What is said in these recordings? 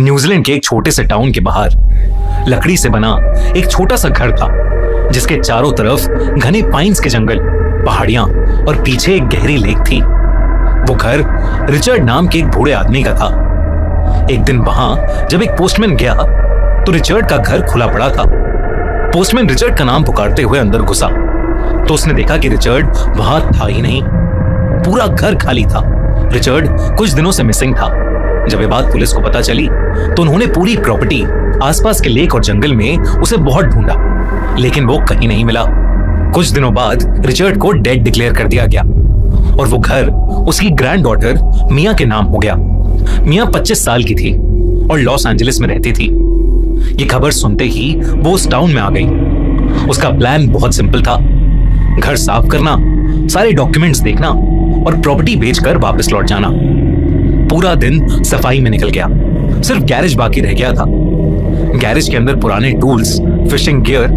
New Zealand के एक छोटे से टाउन के बाहर लकड़ी से बना एक छोटा सा घर था, जिसके चारों तरफ घने पाइन्स के जंगल, पहाड़ियां और पीछे एक गहरी लेक थी। वो घर रिचर्ड नाम के एक बूढ़े आदमी का था। एक दिन वहां जब एक पोस्टमैन गया तो रिचर्ड का घर खुला पड़ा था। पोस्टमैन रिचर्ड का नाम पुकारते हुए अंदर घुसा तो उसने देखा कि रिचर्ड वहां था ही नहीं। पूरा घर खाली था। रिचर्ड कुछ दिनों से मिसिंग था। जब ये बात पुलिस को पता चली तो उन्होंने पूरी प्रॉपर्टी, आसपास के लेक और जंगल में उसे बहुत ढूंढा, लेकिन वो कहीं नहीं मिला। कुछ दिनों बाद रिचर्ड को डेड डिक्लेयर कर दिया गया और वो घर उसकी ग्रैंड डॉटर मिया के नाम हो गया। मिया 25 साल की थी और लॉस एंजलिस में रहती थी। ये खबर सुनते ही वो उस टाउन में आ गई। उसका प्लान बहुत सिंपल था, घर साफ करना, सारे डॉक्यूमेंट्स देखना और प्रॉपर्टी बेचकर वापस लौट जाना। पूरा दिन सफाई में निकल गया, सिर्फ गैरेज बाकी रह गया था। गैरेज के अंदर पुराने टूल्स, फिशिंग गियर,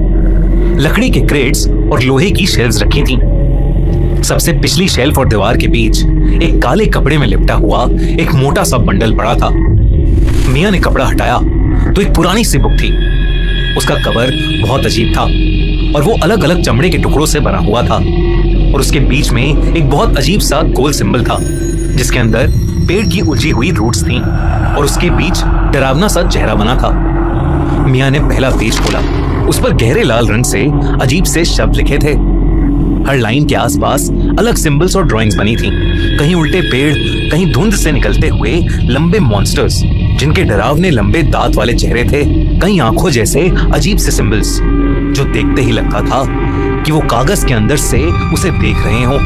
लकड़ी के क्रेट्स और लोहे की शेल्व्स रखी थीं। सबसे पिछली शेल्फ और दीवार के बीच एक काले कपड़े में लिपटा हुआ एक मोटा सा बंडल पड़ा था। मिया ने कपड़ा हटाया तो एक पुरानी सी बुक थी। उसका कवर बहुत अजीब था और वो अलग अलग चमड़े के टुकड़ों से बना हुआ था और उसके बीच में एक बहुत अजीब सा गोल सिंबल था, जिसके अंदर पेड़ की उलझी हुई रूट्स थीं और उसके बीच डरावना सा चेहरा बना था। मिया ने पहला पेज खोला। उस पर गहरे लाल रंग से अजीब से शब्द लिखे थे। हर लाइन के आसपास अलग सिंबल्स और ड्राइंग्स बनी थीं। कहीं उल्टे पेड़, कहीं धुंध से निकलते हुए लंबे मॉन्स्टर्स, जिनके डरावने लंबे दांत वाले चेहरे थे, कहीं आंखों जैसे अजीब से सिंबल्स जो देखते ही लगता था कि वो कागज के अंदर से उसे देख रहे हो।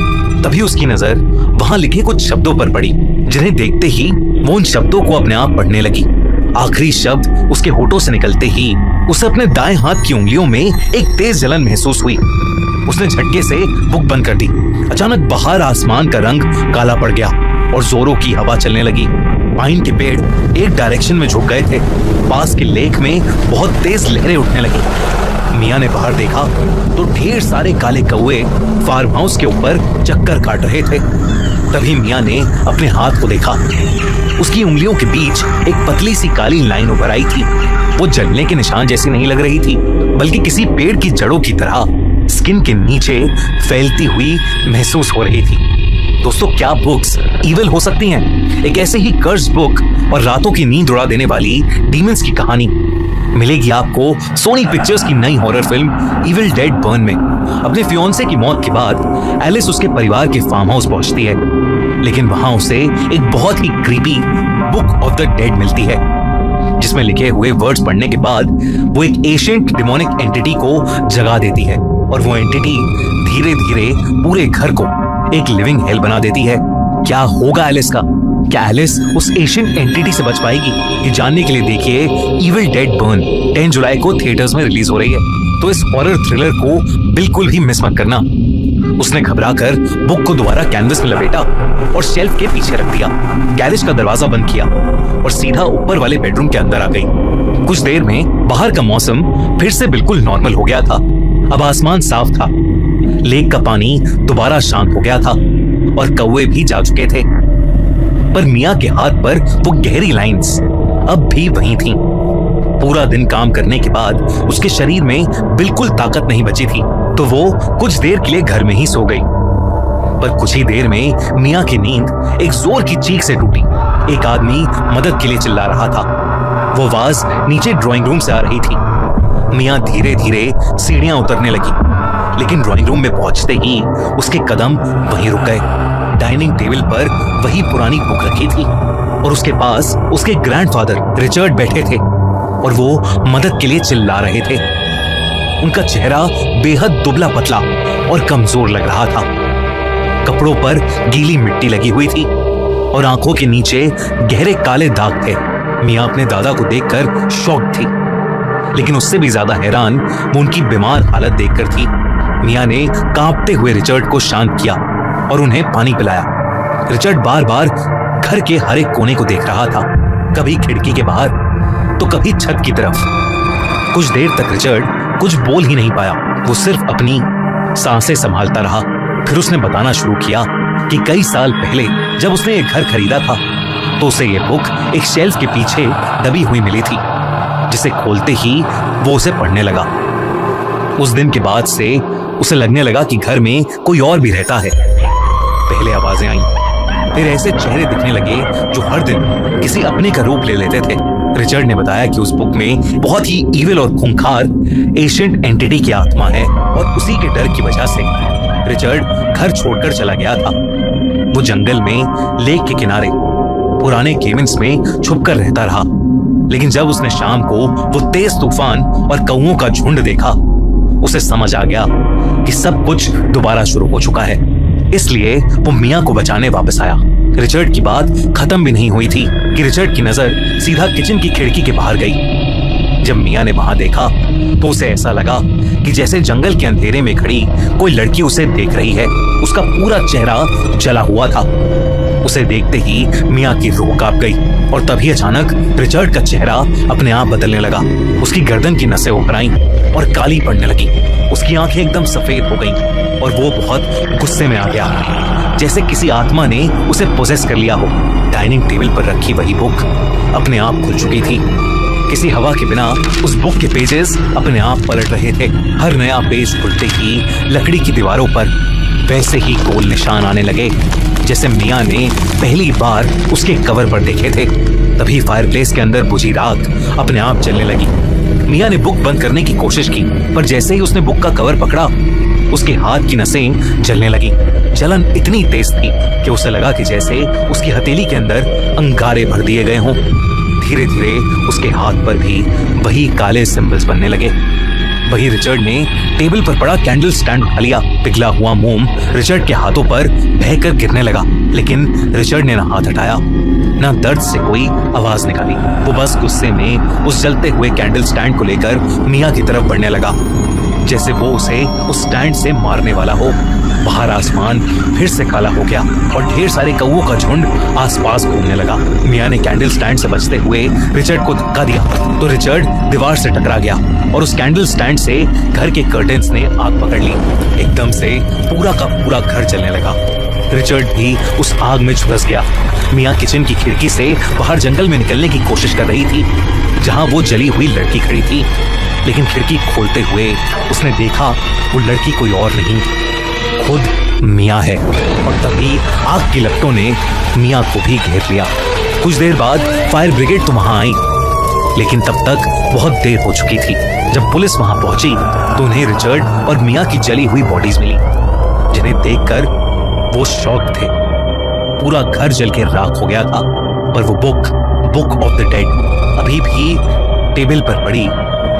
तभी उसकी नजर वहां लिखे कुछ शब्दों पर पड़ी, जिन्हें देखते ही वो उन शब्दों को अपने आप पढ़ने लगी। आखिरी शब्द उसके होठों से निकलते ही उसे अपने दाएं हाथ की उंगलियों में एक तेज जलन महसूस हुई। उसने झटके से बुक बंद कर दी। अचानक बाहर आसमान का रंग काला पड़ गया और जोरों की हवा चलने लगी। पाइन के पेड़ एक डायरेक्शन में झुक गए थे। पास के लेक में बहुत तेज लहरें उठने लगी। मिया ने बाहर देखा तो ढेर सारे काले कौवे फार्म हाउस के ऊपर चक्कर काट रहे थे। तभी मिया ने अपने हाथ को देखा। उसकी उंगलियों के बीच एक पतली सी काली लाइन उभर आई थी। वो जलने के निशान जैसी नहीं लग रही थी, बल्कि किसी पेड़ की जड़ों की तरह स्किन के नीचे फैलती हुई महसूस हो रही थी। दोस्तों, क्या बुक्स इविल हो सकती हैं? एक ऐसे ही कर्स बुक और रातों की नींद उड़ा देने वाली डीमंस की कहानी मिलेगी आपको सोनी पिक्चर्स की नई horror film evil dead burn में। अपने फियोंसे की मौत के बाद एलिस उसके परिवार के फार्म हाउस पहुंचती है, लेकिन वहां उसे एक बहुत ही creepy book of the dead मिलती है, जिसमें लिखे हुए वर्ड्स पढ़ने के बाद वो एक एशियंट डिमोनिक एंटिटी को जगा देती है और वो एंटिटी धीरे धीरे पूरे घर को एक लिविंग हेल बना देती है। क्या होगा एलिस का? क्या एलिस उस एशियंट एंटिटी से बच पाएगी? ये जानने के लिए देखिए इविल डेड बर्न 10 जुलाई को थिएटर्स में रिलीज हो रही है, तो इस हॉरर थ्रिलर को बिल्कुल भी मिस मत करना। उसने घबराकर बुक को दोबारा कैनवस में लपेटा और शेल्फ के पीछे रख दिया। गैरेज का दरवाजा बंद किया और सीधा ऊपर वाले बेडरूम के अंदर आ गई। कुछ देर में बाहर का मौसम फिर से बिल्कुल नॉर्मल हो गया था। अब आसमान साफ था, लेक का पानी दोबारा शांत हो गया था और कौवे भी जा चुके थे। पर मिया के हाथ पर वो गहरी लाइंस अब भी वहीं थीं। पूरा दिन काम करने के बाद उसके शरीर में बिल्कुल ताकत नहीं बची थी, तो वो कुछ देर के लिए घर में ही सो गई। पर कुछ ही देर में मिया की नींद एक जोर की चीख से टूटी। एक आदमी मदद के लिए चिल्ला रहा था। वो आवाज नीचे ड्राइंग रूम से आ रही थी। मिया धीरे धीरे सीढ़ियां उतरने लगी, लेकिन ड्राइंग रूम में पहुंचते ही उसके कदम वहीं रुक गए। डाइनिंग टेबल पर वही पुरानी बुक रखी थी और उसके पास उसके ग्रैंडफादर रिचर्ड बैठे थे और वो मदद के लिए चिल्ला रहे थे। उनका चेहरा बेहद दुबला पतला और कमजोर लग रहा था। कपड़ों पर गीली मिट्टी लगी हुई थी और आंखों के नीचे गहरे काले दाग थे। मिया अपने दादा को देखकर शॉक थी, लेकिन उससे भी ज्यादा हैरान वो उनकी बीमार हालत देखकर थी। मिया ने कांपते हुए रिचर्ड को शांत किया और उन्हें पानी पिलाया। रिचर्ड बार बार घर के हर एक कोने को देख रहा था, कभी खिड़की के बाहर तो कभी छत की तरफ। कुछ देर तक रिचर्ड कुछ बोल ही नहीं पाया। वो सिर्फ अपनी सांसें संभालता रहा। फिर उसने बताना शुरू किया कि कई साल पहले जब उसने एक घर खरीदा था, तो उसे ये बुक एक शेल्फ के पीछे दबी हुई मिली थी, जिसे खोलते ही वो उसे पढ़ने लगा। उस दिन के बाद से उसे लगने लगा कि घर में कोई और भी रहता है। पहले आवाजें आईं, फिर ऐसे चेहरे दिखने लगे जो हर दिन किसी अपने का रूप ले लेते थे। रिचर्ड ने बताया कि उस बुक में बहुत ही ईविल और खूंखार एशियंट एंटिटी की आत्मा है, और उसी के डर की वजह से रिचर्ड घर छोड़कर चला गया था। वो जंगल में लेक के किनारे पुराने केबिन्स में छुपकर रहता रहा, लेकिन जब उसने शाम को वो तेज तूफान और कौओं का झुंड देखा, उसे समझ आ गया कि सब कुछ दोबारा शुरू हो चुका है। इसलिए वो मियां को बचाने वापस आया। रिचर्ड की बात खत्म भी नहीं हुई थी कि रिचर्ड की नजर सीधा किचन की खिड़की के बाहर गई। जब मियां ने वहां देखा तो उसे ऐसा लगा कि जैसे जंगल के अंधेरे में खड़ी कोई लड़की उसे देख रही है। उसका पूरा चेहरा जला हुआ था। उसे देखते ही मियां की रूह कांप गई, और तभी अचानक रिचर्ड का चेहरा अपने आप बदलने लगा। उसकी गर्दन की नसें उभर आईं और काली पड़ने लगी। उसकी आंखें एकदम सफेद हो गईं, और वो बहुत गुस्से में आ गया, जैसे किसी आत्मा ने उसे पोजेस कर लिया हो। डाइनिंग टेबल पर रखी वही बुक अपने आप खुल चुकी थी। किसी हवा के बिना उस बुक के पेजेस अपने आप पलट रहे थे। हर नया पेज खुलते ही लकड़ी की दीवारों पर वैसे ही गोल निशान आने लगे जैसे मियां ने पहली बार उसके कवर पर देखे थे। तभी फायरप्लेस के अंदर बुझी राख अपने आप जलने लगी। मियां ने बुक बंद करने की कोशिश की, पर जैसे ही उसने बुक का कवर पकड़ा, उसके हाथ की नसें जलने लगी। जलन इतनी तेज थी कि उसे लगा कि जैसे उसकी हथेली के अंदर अंगारे भर दिए गए हों। धीरे धीरे उसके हाथ पर भी वही काले सिंबल्स बनने लगे। वही रिचर्ड ने टेबल पर पड़ा कैंडल स्टैंड उठा लिया। पिघला हुआ मोम रिचर्ड के हाथों पर बहकर गिरने लगा, लेकिन रिचर्ड ने ना हाथ हटाया, ना दर्द से कोई आवाज निकाली। वो बस गुस्से में उस जलते हुए कैंडल स्टैंड को लेकर मियां की तरफ बढ़ने लगा, जैसे वो उसे उस स्टैंड से मारने वाला हो। बाहर आसमान फिर से काला हो गया और ढेर सारे कौओं का झुंड आसपास घूमने लगा। मियां ने कैंडल स्टैंड से बचते हुए रिचर्ड को धक्का दिया तो रिचर्ड दीवार से टकरा गया और उस कैंडल स्टैंड से घर के कर्टेन्स ने आग पकड़ ली। एकदम से पूरा का पूरा घर जलने लगा। रिचर्ड भी उस आग में झुलस गया। मियां किचन की खिड़की से बाहर जंगल में निकलने की कोशिश कर रही थी, जहां वो जली हुई लड़की खड़ी थी, लेकिन खिड़की खोलते हुए उसने देखा वो लड़की कोई और नहीं, खुद मियां है। और तभी आग की लपटों ने मियां को भी घेर लिया। कुछ देर बाद फायर ब्रिगेड तो वहां आई, लेकिन तब तक बहुत देर हो चुकी थी। जब पुलिस वहां पहुंची तो उन्हें रिचर्ड और मियां की जली हुई बॉडीज मिली, जिन्हें देखकर वो शॉक थे। पूरा घर जल के राख हो गया था, पर वो बुक ऑफ द डेड अभी भी टेबल पर पड़ी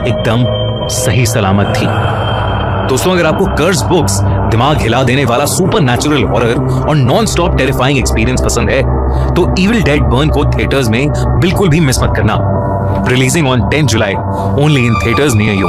एकदम सही सलामत थी। दोस्तों, अगर आपको कर्स बुक्स, दिमाग हिला देने वाला सुपर नेचुरल हॉरर और नॉन स्टॉप टेरिफाइंग एक्सपीरियंस पसंद है तो इविल डेड बर्न को थिएटर्स में बिल्कुल भी मिस मत करना। Releasing on 10 July only in theatres near you.